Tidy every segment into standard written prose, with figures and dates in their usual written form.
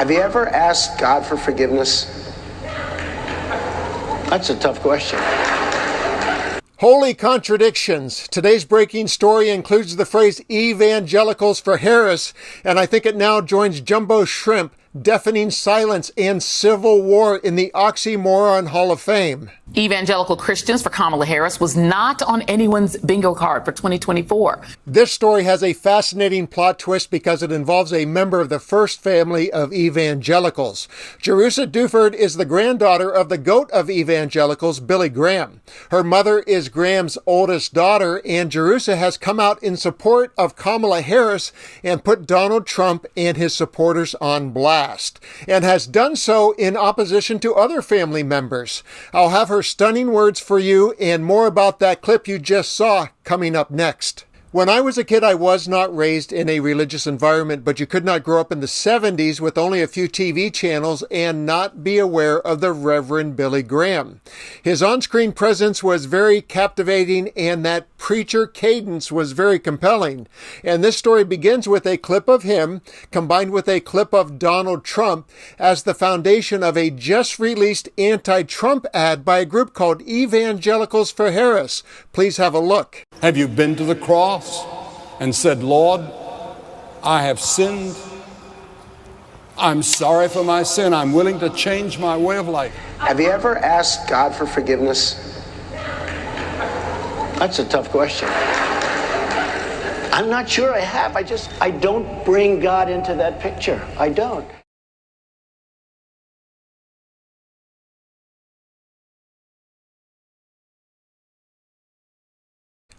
Have you ever asked God for forgiveness? That's a tough question. Holy contradictions. Today's breaking story includes the phrase evangelicals for Harris, and I think it now joins Jumbo Shrimp, deafening silence, and civil war in the Oxymoron Hall of Fame. Evangelical Christians for Kamala Harris was not on anyone's bingo card for 2024. This story has a fascinating plot twist because it involves a member of the first family of evangelicals. Jerusha Duford is the granddaughter of the goat of evangelicals, Billy Graham. Her mother is Graham's oldest daughter, and Jerusha has come out in support of Kamala Harris and put Donald Trump and his supporters on blast, and has done so in opposition to other family members. I'll have her stunning words for you and more about that clip you just saw coming up next. When I was a kid, I was not raised in a religious environment, but you could not grow up in the 70s with only a few TV channels and not be aware of the Reverend Billy Graham. His on-screen presence was very captivating, and that preacher cadence was very compelling. And this story begins with a clip of him, combined with a clip of Donald Trump, as the foundation of a just-released anti-Trump ad by a group called Evangelicals for Harris. Please have a look. Have you been to the cross and said, Lord, I have sinned. I'm sorry for my sin. I'm willing to change my way of life. Have you ever asked God for forgiveness? That's a tough question. I'm not sure I have. I don't bring God into that picture. I don't.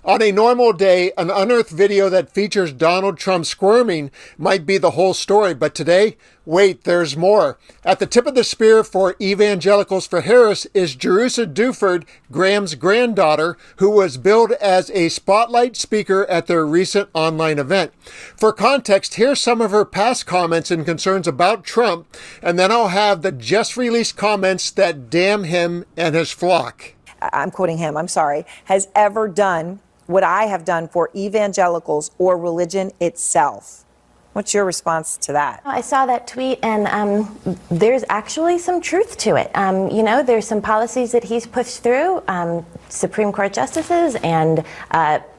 On a normal day, an unearthed video that features Donald Trump squirming might be the whole story, but today, wait, there's more. At the tip of the spear for Evangelicals for Harris is Jerusha Duford, Graham's granddaughter, who was billed as a spotlight speaker at their recent online event. For context, here's some of her past comments and concerns about Trump, and then I'll have the just-released comments that damn him and his flock. I'm quoting him, I'm sorry, has ever done what I have done for evangelicals or religion itself. What's your response to that? I saw that tweet, and there's actually some truth to it. There's some policies that he's pushed through, Supreme Court justices, and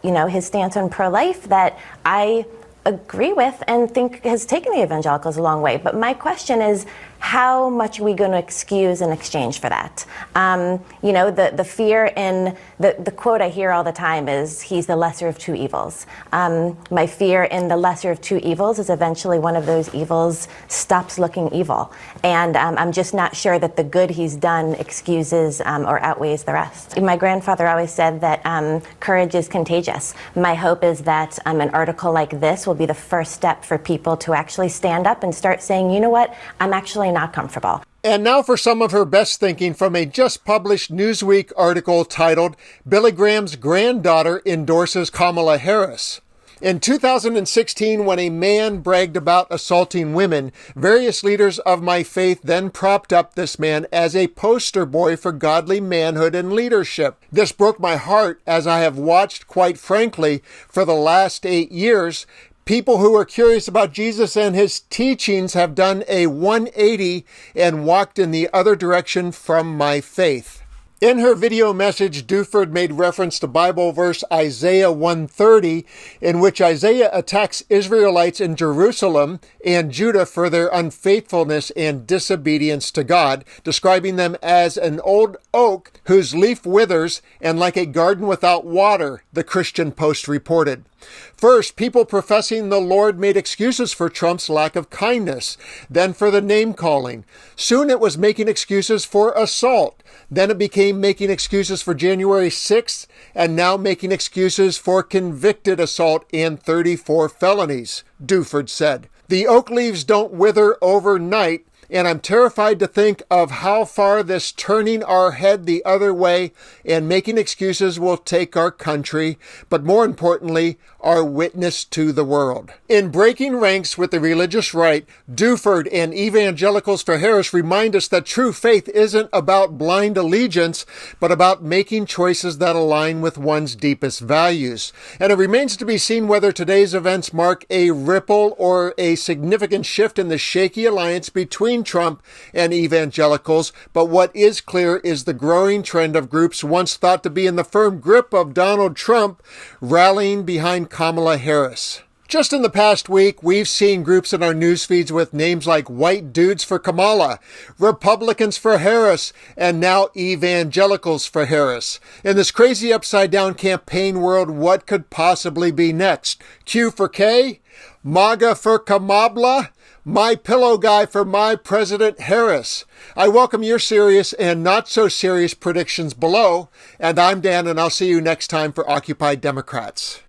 his stance on pro-life that I agree with and think has taken the evangelicals a long way. But my question is, how much are we going to excuse in exchange for that? The fear in the quote I hear all the time is, he's the lesser of two evils. My fear in the lesser of two evils is eventually one of those evils stops looking evil. And I'm just not sure that the good he's done excuses or outweighs the rest. My grandfather always said that courage is contagious. My hope is that an article like this will be the first step for people to actually stand up and start saying, you know what, I'm actually not comfortable. And now for some of her best thinking from a just published Newsweek article titled, Billy Graham's Granddaughter Endorses Kamala Harris. In 2016, when a man bragged about assaulting women, various leaders of my faith then propped up this man as a poster boy for godly manhood and leadership. This broke my heart, as I have watched, quite frankly, for the last 8 years, people who are curious about Jesus and his teachings have done a 180 and walked in the other direction from my faith. In her video message, Duford made reference to Bible verse Isaiah 130, in which Isaiah attacks Israelites in Jerusalem and Judah for their unfaithfulness and disobedience to God, describing them as an old oak whose leaf withers and like a garden without water, the Christian Post reported. First, people professing the Lord made excuses for Trump's lack of kindness, then for the name-calling. Soon it was making excuses for assault. Then it became making excuses for January 6th, and now making excuses for convicted assault and 34 felonies, Duford said. The oak leaves don't wither overnight, And I'm terrified to think of how far this turning our head the other way and making excuses will take our country, but more importantly, our witness to the world. In breaking ranks with the religious right, Duford and Evangelicals for Harris remind us that true faith isn't about blind allegiance, but about making choices that align with one's deepest values. And it remains to be seen whether today's events mark a ripple or a significant shift in the shaky alliance between Trump and evangelicals, but what is clear is the growing trend of groups once thought to be in the firm grip of Donald Trump rallying behind Kamala Harris. Just in the past week, we've seen groups in our news feeds with names like White Dudes for Kamala, Republicans for Harris, and now Evangelicals for Harris. In this crazy upside-down campaign world, what could possibly be next? Q for K? MAGA for Kamabla? My pillow guy for my President Harris. I welcome your serious and not so serious predictions below. And I'm Dan, and I'll see you next time for Occupy Democrats.